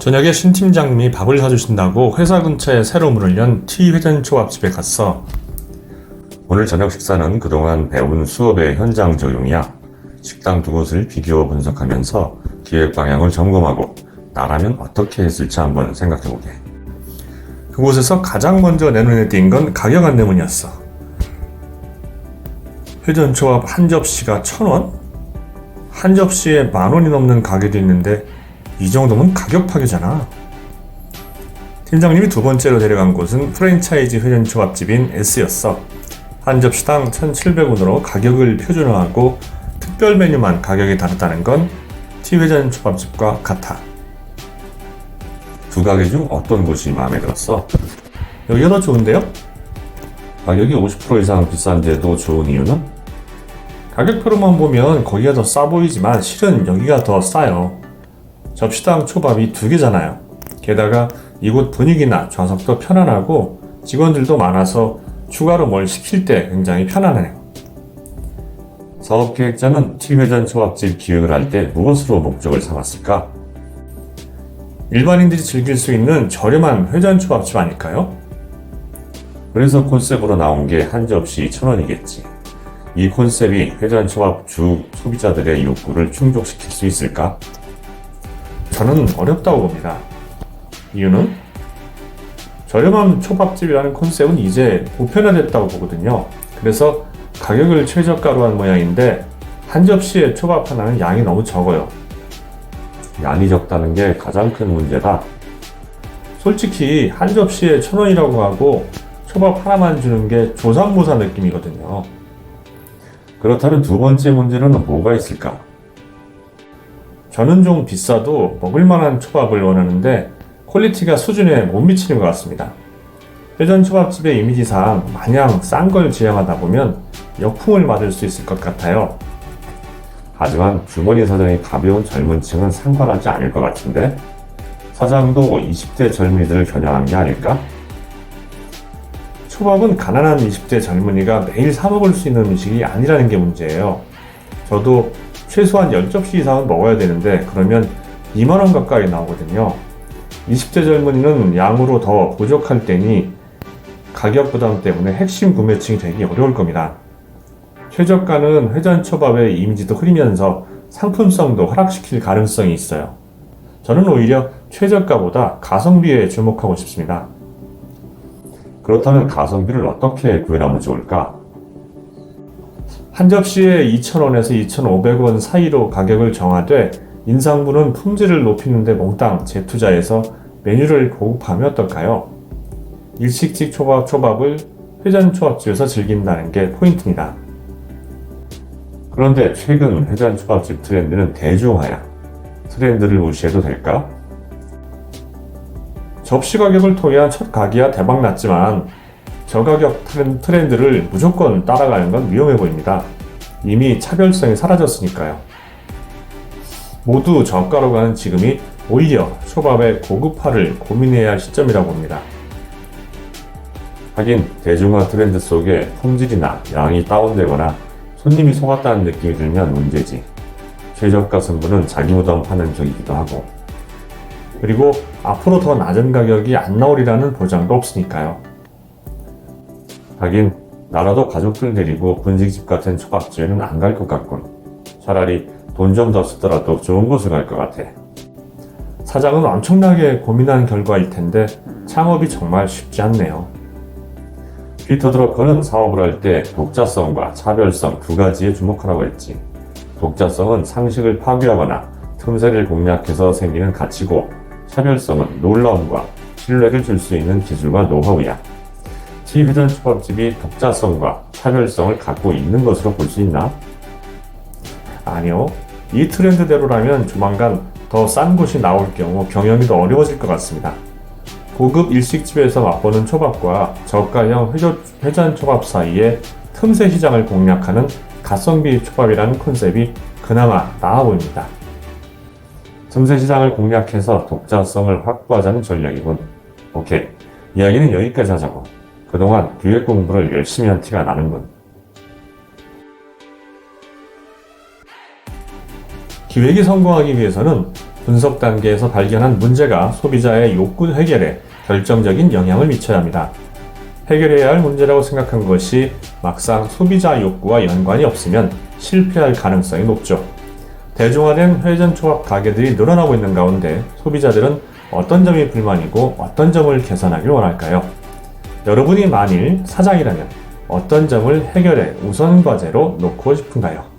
저녁에 신 팀장님이 밥을 사주신다고 회사 근처에 새로 문을 연 T회전초밥집에 갔어. 오늘 저녁 식사는 그동안 배운 수업의 현장 적용이야. 식당 두 곳을 비교 분석하면서 기획 방향을 점검하고 나라면 어떻게 했을지 한번 생각해보게. 그곳에서 가장 먼저 내 눈에 띈 건 가격 안내문이었어. 회전초밥 한 접시가 1,000원? 한 접시에 10,000원이 넘는 가게도 있는데 이 정도면 가격 파괴잖아. 팀장님이 두 번째로 데려간 곳은 프랜차이즈 회전초밥집인 S였어. 한 접시당 1,700원으로 가격을 표준화하고 특별 메뉴만 가격이 다르다는 건 T회전초밥집과 같아. 두 가게 중 어떤 곳이 마음에 들었어? 여기가 더 좋은데요? 가격이 50% 이상 비싼데도 좋은 이유는? 가격표로만 보면 거기가 더 싸 보이지만 실은 여기가 더 싸요. 접시당 초밥이 2개잖아요. 게다가 이곳 분위기나 좌석도 편안하고 직원들도 많아서 추가로 뭘 시킬 때 굉장히 편안해요. 사업계획자는 T회전초밥집 기획을 할 때 무엇으로 목적을 삼았을까? 일반인들이 즐길 수 있는 저렴한 회전초밥집 아닐까요? 그래서 컨셉으로 나온 게 한 접시 1,000원이겠지. 이 컨셉이 회전초밥 주 소비자들의 욕구를 충족시킬 수 있을까? 저는 어렵다고 봅니다. 이유는 저렴한 초밥집이라는 컨셉은 이제 보편화됐다고 보거든요. 그래서 가격을 최저가로 한 모양인데 한 접시에 초밥 하나는 양이 너무 적어요. 양이 적다는 게 가장 큰 문제다. 솔직히 한 접시에 1,000원이라고 하고 초밥 하나만 주는 게 조삼모사 느낌이거든요. 그렇다면 두 번째 문제로는 뭐가 있을까? 저는 좀 비싸도 먹을만한 초밥을 원하는데 퀄리티가 수준에 못 미치는 것 같습니다. 회전초밥집의 이미지상 마냥 싼 걸 지향하다 보면 역풍을 맞을 수 있을 것 같아요. 하지만 주머니 사정이 가벼운 젊은 층은 상관하지 않을 것 같은데? 사장도 20대 젊은이들을 겨냥한 게 아닐까? 초밥은 가난한 20대 젊은이가 매일 사 먹을 수 있는 음식이 아니라는 게 문제예요. 저도 최소한 10접시 이상은 먹어야 되는데 그러면 2만원 가까이 나오거든요. 20대 젊은이는 양으로 더 부족할 때니 가격 부담 때문에 핵심 구매층이 되기 어려울 겁니다. 최저가는 회전초밥의 이미지도 흐리면서 상품성도 하락시킬 가능성이 있어요. 저는 오히려 최저가보다 가성비에 주목하고 싶습니다. 그렇다면 가성비를 어떻게 구현하면 좋을까? 한 접시에 2,000원에서 2,500원 사이로 가격을 정하되 인상분은 품질을 높이는 데 몽땅 재투자해서 메뉴를 고급화하면 어떨까요? 일식집 초밥을 회전초밥집에서 즐긴다는 게 포인트입니다. 그런데 최근 회전초밥집 트렌드는 대중화야. 트렌드를 무시해도 될까? 접시 가격을 토해야 첫 가게야 대박 났지만 저가격 트렌드를 무조건 따라가는 건 위험해 보입니다. 이미 차별성이 사라졌으니까요. 모두 저가로 가는 지금이 오히려 초밥의 고급화를 고민해야 할 시점이라고 봅니다. 하긴 대중화 트렌드 속에 품질이나 양이 다운되거나 손님이 속았다는 느낌이 들면 문제지. 최저가 승부는 자기 무덤 파는 격이기도 하고. 그리고 앞으로 더 낮은 가격이 안 나오리라는 보장도 없으니까요. 하긴 나라도 가족들 데리고 분식집 같은 초밥집에는 안 갈 것 같군. 차라리 돈 좀 더 쓰더라도 좋은 곳을 갈 것 같아. 사장은 엄청나게 고민한 결과일 텐데 창업이 정말 쉽지 않네요. 피터 드러커는 사업을 할 때 독자성과 차별성 두 가지에 주목하라고 했지. 독자성은 상식을 파괴하거나 틈새를 공략해서 생기는 가치고, 차별성은 놀라움과 신뢰를 줄 수 있는 기술과 노하우야. T회전초밥집이 독자성과 차별성을 갖고 있는 것으로 볼 수 있나? 아니요. 이 트렌드대로라면 조만간 더 싼 곳이 나올 경우 경영이 더 어려워질 것 같습니다. 고급 일식집에서 맛보는 초밥과 저가형 회전초밥 사이에 틈새 시장을 공략하는 가성비 초밥이라는 컨셉이 그나마 나아 보입니다. 틈새 시장을 공략해서 독자성을 확보하자는 전략이군. 오케이. 이야기는 여기까지 하자고. 그동안 기획 공부를 열심히 한 티가 나는군. 기획이 성공하기 위해서는 분석 단계에서 발견한 문제가 소비자의 욕구 해결에 결정적인 영향을 미쳐야 합니다. 해결해야 할 문제라고 생각한 것이 막상 소비자 욕구와 연관이 없으면 실패할 가능성이 높죠. 대중화된 회전 초밥 가게들이 늘어나고 있는 가운데 소비자들은 어떤 점이 불만이고 어떤 점을 개선하길 원할까요? 여러분이 만일 사장이라면 어떤 점을 해결해 우선 과제로 놓고 싶은가요?